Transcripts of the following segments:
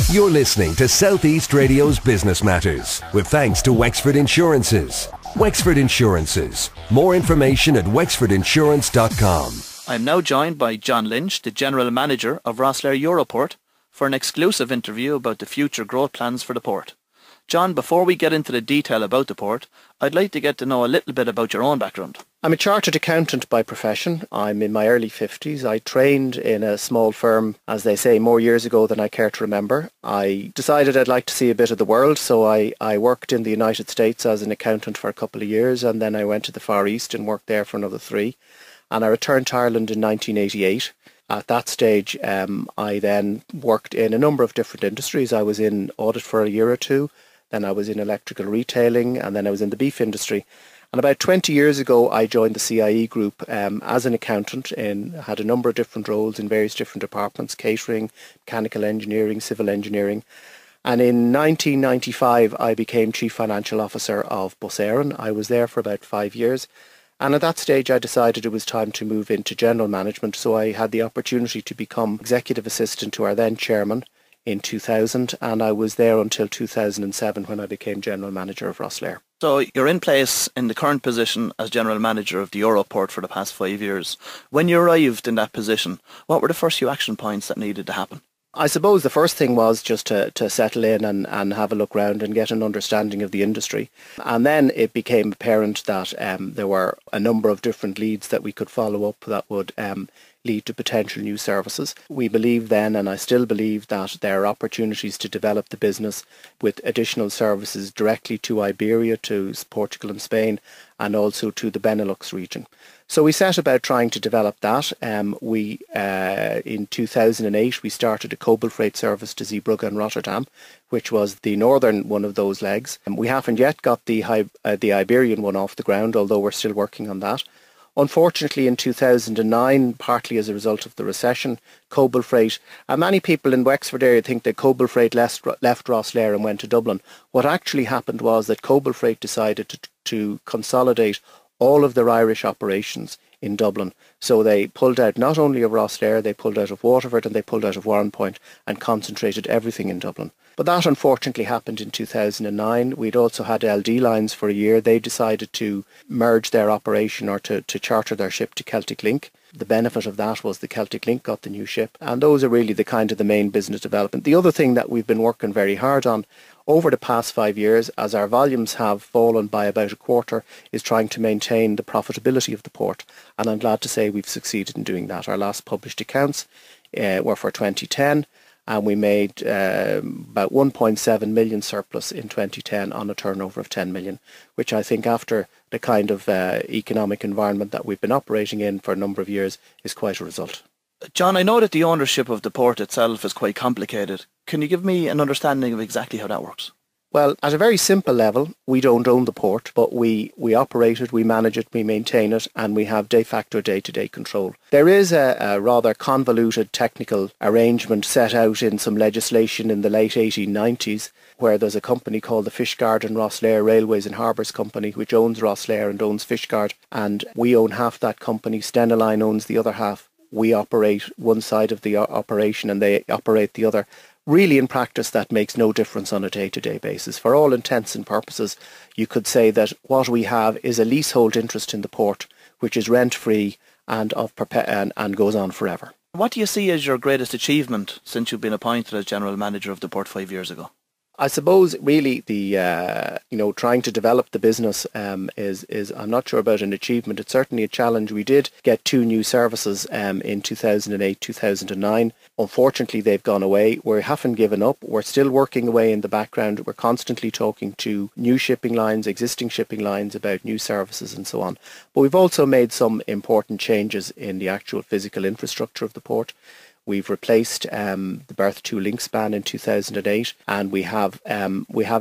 You're listening to Southeast Radio's Business Matters, with thanks to Wexford Insurances. Wexford Insurances. More information at wexfordinsurance.com. I'm now joined by John Lynch, the General Manager of Rosslare Europort, for an exclusive interview about the future growth plans for the port. John, before we get into the detail about the port, I'd like to get to know a little bit about your own background. I'm a chartered accountant by profession. I'm in my early 50s. I trained in a small firm, as they say, more years ago than I care to remember. I decided I'd like to see a bit of the world, so I worked in the United States as an accountant for a couple of years, and then I went to the Far East and worked there for another 3. And I returned to Ireland in 1988. At that stage, I then worked in a number of different industries. I was in audit for a year or 2. Then I was in electrical retailing, and then I was in the beef industry. And about 20 years ago, I joined the CIE group as an accountant and had a number of different roles in various different departments: catering, mechanical engineering, civil engineering. And in 1995, I became Chief Financial Officer of Bus Éireann. I was there for about 5 years. And at that stage, I decided it was time to move into general management. So I had the opportunity to become executive assistant to our then chairman in 2000, and I was there until 2007 when I became General Manager of Rosslare. So you're in place in the current position as General Manager of the Europort for the past 5 years. When you arrived in that position, what were the first few action points that needed to happen? I suppose the first thing was just to settle in and have a look round and get an understanding of the industry. And then it became apparent that there were a number of different leads that we could follow up that would lead to potential new services. We believed then, and I still believe, that there are opportunities to develop the business with additional services directly to Iberia, to Portugal and Spain, and also to the Benelux region. So we set about trying to develop that. In 2008, we started a Cobble freight service to Zeebrugge and Rotterdam, which was the northern one of those legs. We haven't yet got the Iberian one off the ground, although we're still working on that. Unfortunately, in 2009, partly as a result of the recession, Cobble freight, and many people in Wexford area think that Cobble freight left Rosslare and went to Dublin. What actually happened was that Cobble freight decided to consolidate all of their Irish operations in Dublin. So they pulled out not only of Rosslare, they pulled out of Waterford and they pulled out of Warrenpoint and concentrated everything in Dublin. But that unfortunately happened in 2009. We'd also had LD Lines for a year. They decided to merge their operation, or to charter their ship to Celtic Link. The benefit of that was the Celtic Link got the new ship. And those are really the main business development. The other thing that we've been working very hard on over the past 5 years, as our volumes have fallen by about a quarter, is trying to maintain the profitability of the port. And I'm glad to say we've succeeded in doing that. Our last published accounts were for 2010. And we made about 1.7 million surplus in 2010 on a turnover of 10 million, which I think, after the kind of economic environment that we've been operating in for a number of years, is quite a result. John, I know that the ownership of the port itself is quite complicated. Can you give me an understanding of exactly how that works? Well, at a very simple level, we don't own the port, but we operate it, we manage it, we maintain it, and we have de facto day-to-day control. There is a rather convoluted technical arrangement set out in some legislation in the late 1890s, where there's a company called the Fishguard and Rosslare Railways and Harbours Company, which owns Rosslare and owns Fishguard, and we own half that company. Stena Line owns the other half. We operate one side of the operation and they operate the other. Really, in practice, that makes no difference on a day-to-day basis. For all intents and purposes, you could say that what we have is a leasehold interest in the port, which is rent-free and goes on forever. What do you see as your greatest achievement since you've been appointed as General Manager of the port 5 years ago? I suppose really the trying to develop the business is I'm not sure about an achievement. It's certainly a challenge. We did get 2 new services in 2008, 2009. Unfortunately, they've gone away. We haven't given up. We're still working away in the background. We're constantly talking to new shipping lines, existing shipping lines, about new services and so on. But we've also made some important changes in the actual physical infrastructure of the port. We've replaced the Berth 2 link span in 2008, and we have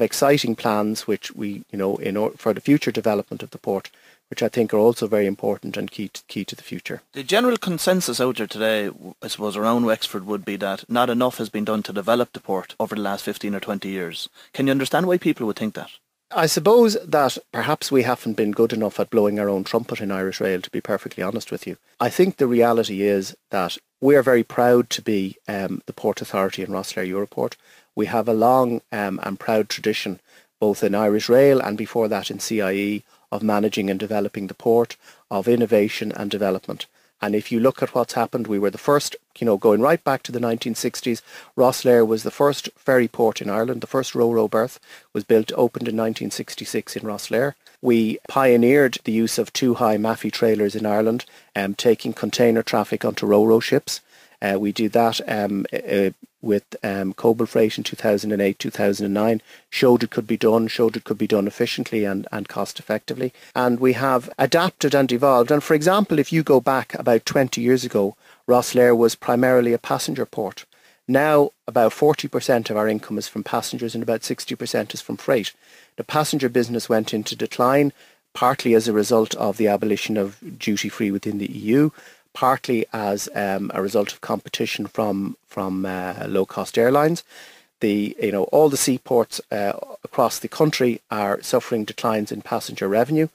exciting plans which for the future development of the port, which I think are also very important and key to the future. The general consensus out there today, I suppose, around Wexford would be that not enough has been done to develop the port over the last 15 or 20 years. Can you understand why people would think that? I suppose that perhaps we haven't been good enough at blowing our own trumpet in Irish Rail, to be perfectly honest with you. I think the reality is that We are very proud to be the Port Authority in Rosslare Europort. We have a long and proud tradition, both in Irish Rail and before that in CIE, of managing and developing the port, of innovation and development. And if you look at what's happened, we were the first, going right back to the 1960s, Rosslare was the first ferry port in Ireland. The first ro-ro berth was opened in 1966 in Rosslare. We pioneered the use of two-high Maffei trailers in Ireland, taking container traffic onto ro-ro ships. We did that with Cobble Freight in 2008-2009, showed it could be done efficiently and cost effectively. And we have adapted and evolved. And for example, if you go back about 20 years ago, Rosslare was primarily a passenger port. Now about 40% of our income is from passengers and about 60% is from freight. The passenger business went into decline, partly as a result of the abolition of duty-free within the EU, partly as a result of competition from low-cost airlines. All the seaports across the country are suffering declines in passenger revenue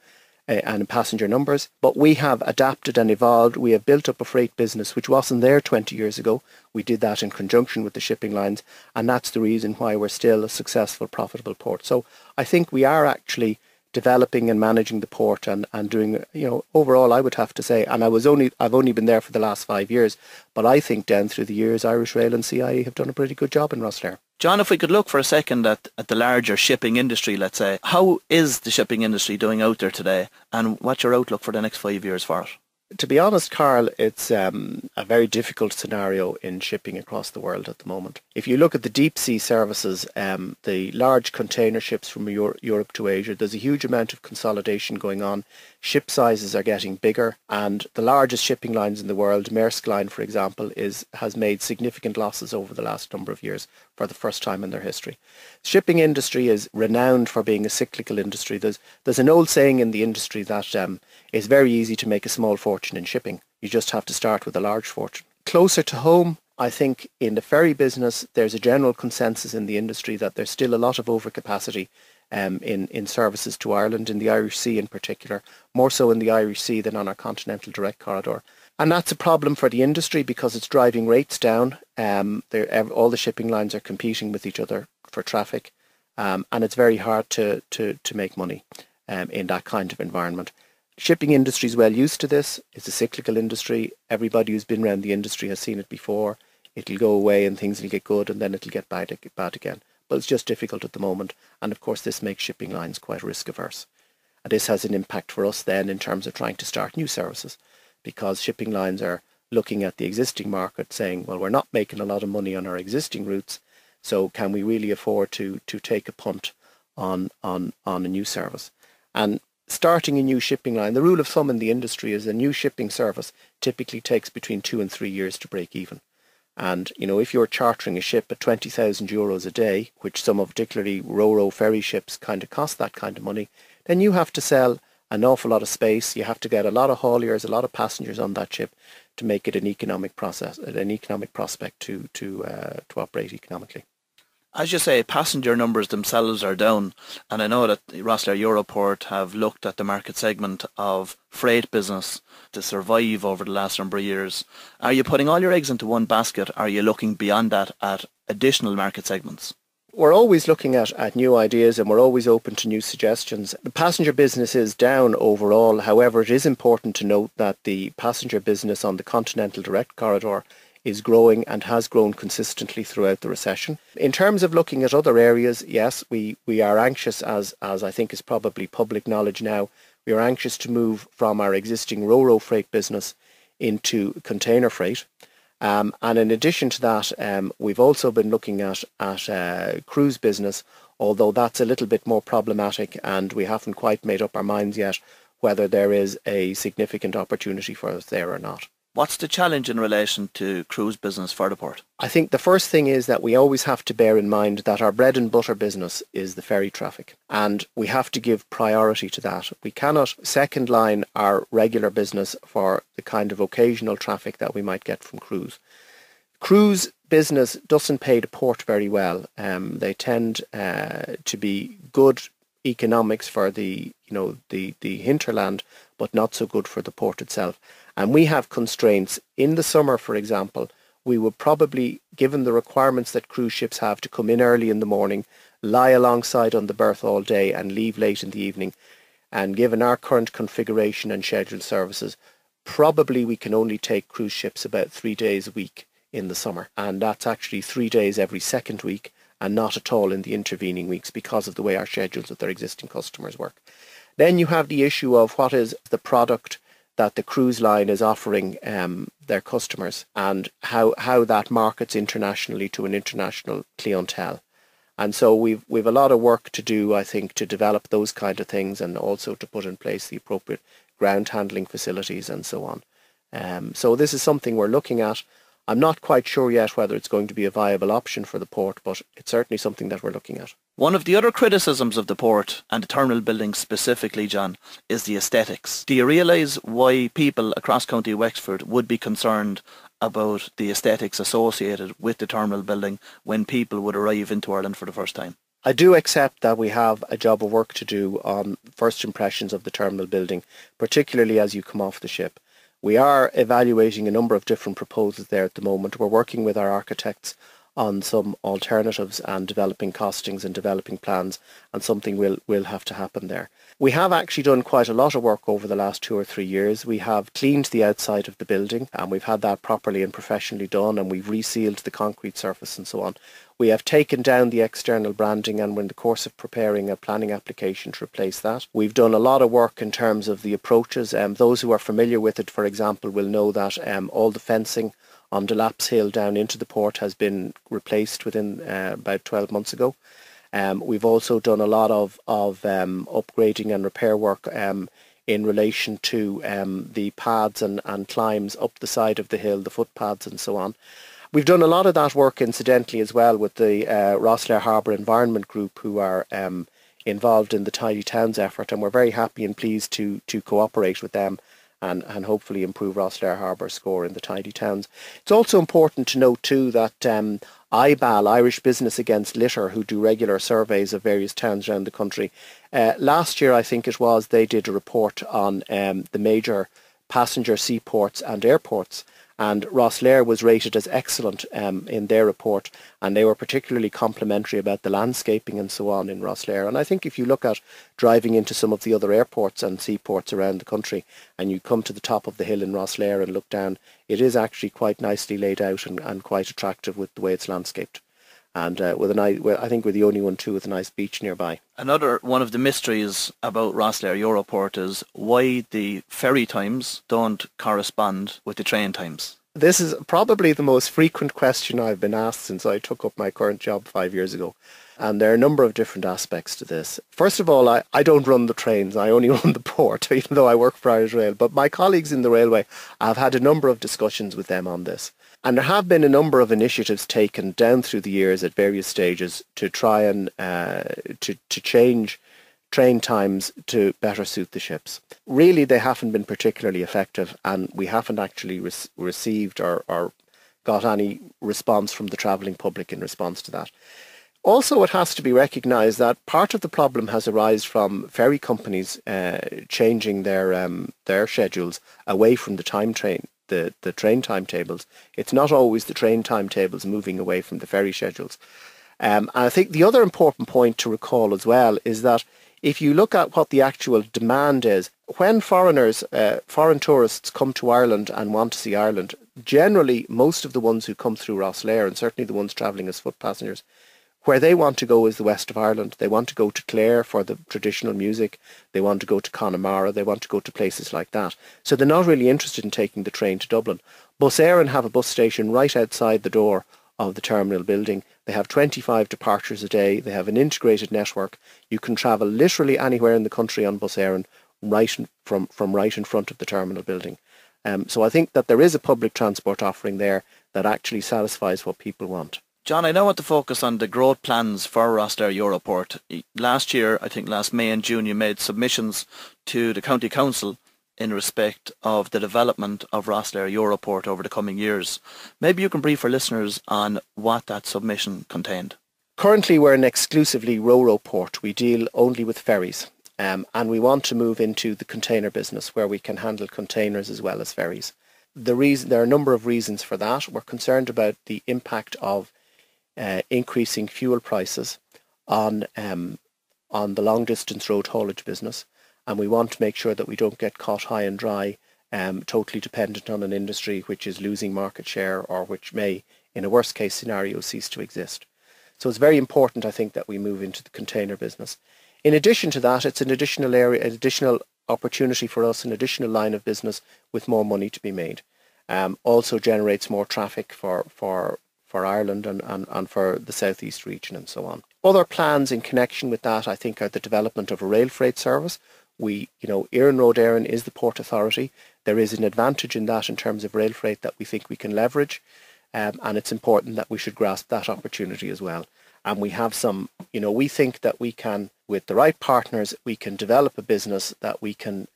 and in passenger numbers. But we have adapted and evolved. We have built up a freight business which wasn't there 20 years ago. We did that in conjunction with the shipping lines, and that's the reason why we're still a successful, profitable port. So I think we are actually developing and managing the port and doing, overall I would have to say, and I've only been there for the last 5 years, but I think down through the years Irish Rail and CIE have done a pretty good job in Rosslare. John, if we could look for a second at the larger shipping industry, let's say, how is the shipping industry doing out there today, and what's your outlook for the next 5 years for it? To be honest, Karl, it's a very difficult scenario in shipping across the world at the moment. If you look at the deep sea services, the large container ships from Europe to Asia, there's a huge amount of consolidation going on. Ship sizes are getting bigger, and the largest shipping lines in the world, Maersk Line, for example, has made significant losses over the last number of years for the first time in their history. The shipping industry is renowned for being a cyclical industry. There's an old saying in the industry that it's very easy to make a small fortune in shipping. You just have to start with a large fortune. Closer to home, I think in the ferry business, there's a general consensus in the industry that there's still a lot of overcapacity in services to Ireland, in the Irish Sea in particular, more so in the Irish Sea than on our continental direct corridor. And that's a problem for the industry because it's driving rates down. All the shipping lines are competing with each other for traffic, and it's very hard to make money in that kind of environment. Shipping industry is well used to this. It's a cyclical industry. Everybody who's been around the industry has seen it before. It'll go away and things will get good and then it'll get bad again. But it's just difficult at the moment. And of course, this makes shipping lines quite risk averse. And this has an impact for us then in terms of trying to start new services, because shipping lines are looking at the existing market saying, well, we're not making a lot of money on our existing routes, so can we really afford to take a punt on a new service? And starting a new shipping line, the rule of thumb in the industry is a new shipping service typically takes between 2 and 3 years to break even. And, if you're chartering a ship at €20,000 a day, which some of particularly ro-ro ferry ships kind of cost that kind of money, then you have to sell an awful lot of space. You have to get a lot of hauliers, a lot of passengers on that ship to make it an economic prospect to operate economically. As you say, passenger numbers themselves are down, and I know that Rosslare Europort have looked at the market segment of freight business to survive over the last number of years. Are you putting all your eggs into one basket? Are you looking beyond that at additional market segments? We're always looking at new ideas and we're always open to new suggestions. The passenger business is down overall. However, it is important to note that the passenger business on the continental direct corridor is growing and has grown consistently throughout the recession. In terms of looking at other areas, yes, we are anxious, as I think is probably public knowledge now, we are anxious to move from our existing ro-ro freight business into container freight. And in addition to that, we've also been looking at cruise business, although that's a little bit more problematic and we haven't quite made up our minds yet whether there is a significant opportunity for us there or not. What's the challenge in relation to cruise business for the port? I think the first thing is that we always have to bear in mind that our bread and butter business is the ferry traffic, and we have to give priority to that. We cannot second line our regular business for the kind of occasional traffic that we might get from cruise. Cruise business doesn't pay the port very well. They tend to be good economics for the hinterland, but not so good for the port itself. And we have constraints. In the summer, for example, we would probably, given the requirements that cruise ships have to come in early in the morning, lie alongside on the berth all day and leave late in the evening, and given our current configuration and scheduled services, probably we can only take cruise ships about 3 days a week in the summer. And that's actually 3 days every second week and not at all in the intervening weeks because of the way our schedules with their existing customers work. Then you have the issue of what is the product that the cruise line is offering their customers and how that markets internationally to an international clientele. And so we've a lot of work to do, I think, to develop those kind of things and also to put in place the appropriate ground handling facilities and so on. So this is something we're looking at. I'm not quite sure yet whether it's going to be a viable option for the port, but it's certainly something that we're looking at. One of the other criticisms of the port, and the terminal building specifically, John, is the aesthetics. Do you realise why people across County Wexford would be concerned about the aesthetics associated with the terminal building when people would arrive into Ireland for the first time? I do accept that we have a job of work to do on first impressions of the terminal building, particularly as you come off the ship. We are evaluating a number of different proposals there at the moment. We're working with our architects on some alternatives and developing costings and developing plans, and something will have to happen there. We have actually done quite a lot of work over the last 2 or 3 years. We have cleaned the outside of the building, and we've had that properly and professionally done, and we've resealed the concrete surface and so on. We have taken down the external branding, and we're in the course of preparing a planning application to replace that. We've done a lot of work in terms of the approaches. Those who are familiar with it, for example, will know that all the fencing on the Laps Hill down into the port has been replaced within about 12 months ago. We've also done a lot of upgrading and repair work in relation to the pads and climbs up the side of the hill, the footpaths and so on. We've done a lot of that work incidentally as well with the Rosslare Harbour Environment Group, who are involved in the Tidy Towns effort, and we're very happy and pleased to cooperate with them and hopefully improve Rosslare Harbour's score in the Tidy Towns. It's also important to note too that IBAL, Irish Business Against Litter, who do regular surveys of various towns around the country, last year I think it was, they did a report on the major passenger seaports and airports, and Rosslare was rated as excellent in their report, and they were particularly complimentary about the landscaping and so on in Rosslare. And I think if you look at driving into some of the other airports and seaports around the country, and you come to the top of the hill in Rosslare and look down, it is actually quite nicely laid out and quite attractive with the way it's landscaped. And with a nice, I think we're the only one too with a nice beach nearby. Another one of the mysteries about Rosslare Europort is why the ferry times don't correspond with the train times. This is probably the most frequent question I've been asked since I took up my current job 5 years ago. And there are a number of different aspects to this. First of all, I don't run the trains. I only run the port, even though I work for Irish Rail. But my colleagues in the railway, I've had a number of discussions with them on this. And there have been a number of initiatives taken down through the years at various stages to try and to change train times to better suit the ships. Really, they haven't been particularly effective, and we haven't actually received or got any response from the travelling public in response to that. Also, it has to be recognised that part of the problem has arisen from ferry companies changing their schedules away from the train timetables. It's not always the train timetables moving away from the ferry schedules. And I think the other important point to recall as well is that if you look at what the actual demand is, when foreign tourists come to Ireland and want to see Ireland, generally most of the ones who come through Rosslare, and certainly the ones travelling as foot passengers, where they want to go is the west of Ireland. They want to go to Clare for the traditional music. They want to go to Connemara. They want to go to places like that. So they're not really interested in taking the train to Dublin. Bus Éireann have a bus station right outside the door of the terminal building. They have 25 departures a day. They have an integrated network. You can travel literally anywhere in the country on Bus Éireann from right in front of the terminal building. So I think that there is a public transport offering there that actually satisfies what people want. John, I now want to focus on the growth plans for Rosslare Europort. Last year, I think last May and June, you made submissions to the County Council in respect of the development of Rosslare Europort over the coming years. Maybe you can brief our listeners on what that submission contained. Currently, we're an exclusively ro-ro port. We deal only with ferries. and we want to move into the container business where we can handle containers as well as ferries. There are a number of reasons for that. We're concerned about the impact of increasing fuel prices on the long distance road haulage business, and we want to make sure that we don't get caught high and dry, totally dependent on an industry which is losing market share or which may, in a worst case scenario, cease to exist. So it's very important, I think, that we move into the container business. In addition to that, it's an additional area, an additional opportunity for us, an additional line of business with more money to be made. Also generates more traffic for Ireland and for the southeast region and so on. Other plans in connection with that, I think, are the development of a rail freight service. Éireann Road Éireann is the port authority. There is an advantage in that in terms of rail freight that we think we can leverage, and it's important that we should grasp that opportunity as well. And we have some, we think that we can, with the right partners, we can develop a business that we can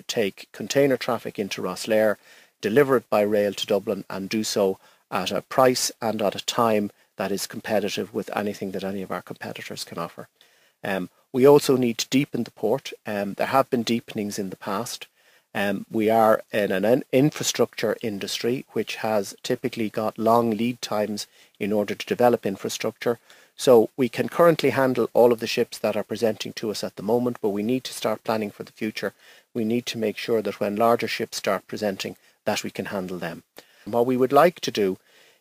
take container traffic into Rosslare, deliver it by rail to Dublin, and do so at a price and at a time that is competitive with anything that any of our competitors can offer. We also need to deepen the port. There have been deepenings in the past. We are in an infrastructure industry which has typically got long lead times in order to develop infrastructure. So we can currently handle all of the ships that are presenting to us at the moment, but we need to start planning for the future. We need to make sure that when larger ships start presenting, that we can handle them. And what we would like to do,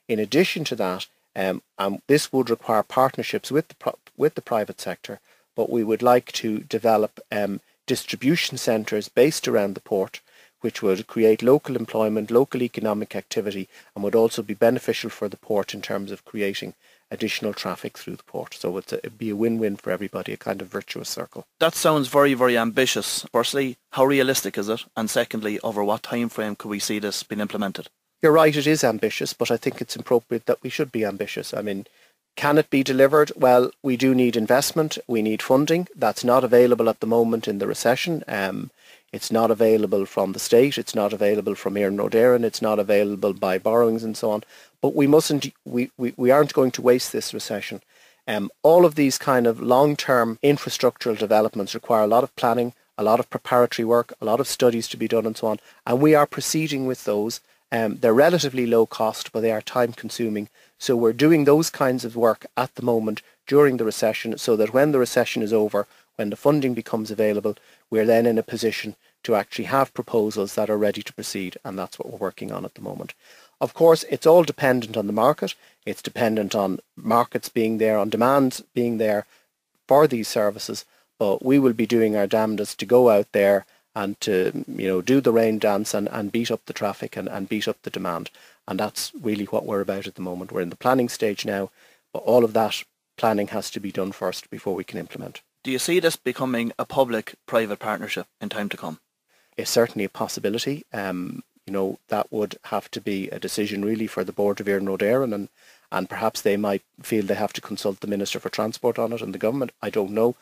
in addition to that, and this would require partnerships with the private sector, but we would like to develop distribution centres based around the port, which would create local employment, local economic activity, and would also be beneficial for the port in terms of creating additional traffic through the port. So it'd be a win-win for everybody, a kind of virtuous circle. That sounds very, very ambitious. Firstly, how realistic is it? And secondly, over what time frame could we see this being implemented? You're right, it is ambitious, but I think it's appropriate that we should be ambitious. I mean, can it be delivered? Well, we do need investment. We need funding. That's not available at the moment in the recession. It's not available from the state. It's not available from Éireann Road Éireann. It's not available by borrowings and so on. But we mustn't. We aren't going to waste this recession. All of these kind of long-term infrastructural developments require a lot of planning, a lot of preparatory work, a lot of studies to be done and so on. And we are proceeding with those. They're relatively low cost, but they are time consuming. So we're doing those kinds of work at the moment during the recession, so that when the recession is over, when the funding becomes available, we're then in a position to actually have proposals that are ready to proceed. And that's what we're working on at the moment. Of course, it's all dependent on the market. It's dependent on markets being there, on demand being there for these services. But we will be doing our damnedest to go out there and to do the rain dance and beat up the traffic and beat up the demand. And that's really what we're about at the moment. We're in the planning stage now, but all of that planning has to be done first before we can implement. Do you see this becoming a public-private partnership in time to come? It's certainly a possibility. That would have to be a decision really for the board of Éireann Road Éireann, and perhaps they might feel they have to consult the Minister for Transport on it and the government. I don't know.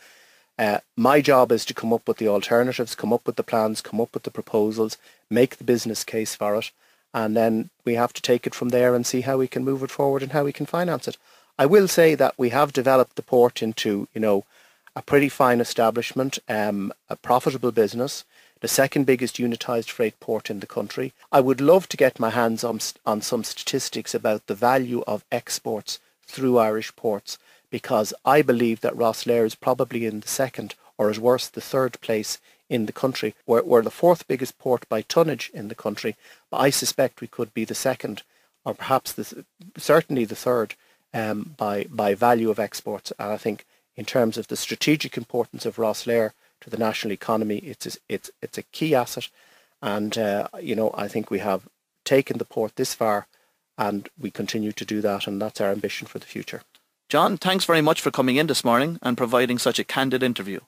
My job is to come up with the alternatives, come up with the plans, come up with the proposals, make the business case for it, and then we have to take it from there and see how we can move it forward and how we can finance it. I will say that we have developed the port into, a pretty fine establishment, a profitable business, the second biggest unitised freight port in the country. I would love to get my hands on some statistics about the value of exports through Irish ports, because I believe that Rosslare is probably in the second, or at worst the third place in the country. We're the fourth biggest port by tonnage in the country, but I suspect we could be the second, or perhaps certainly the third, by value of exports. And I think in terms of the strategic importance of Rosslare to the national economy, it's a key asset. And I think we have taken the port this far, and we continue to do that, and that's our ambition for the future. John, thanks very much for coming in this morning and providing such a candid interview.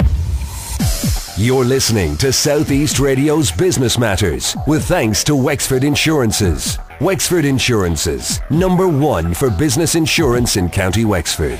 You're listening to South East Radio's Business Matters, with thanks to Wexford Insurances. Wexford Insurances, #1 for business insurance in County Wexford.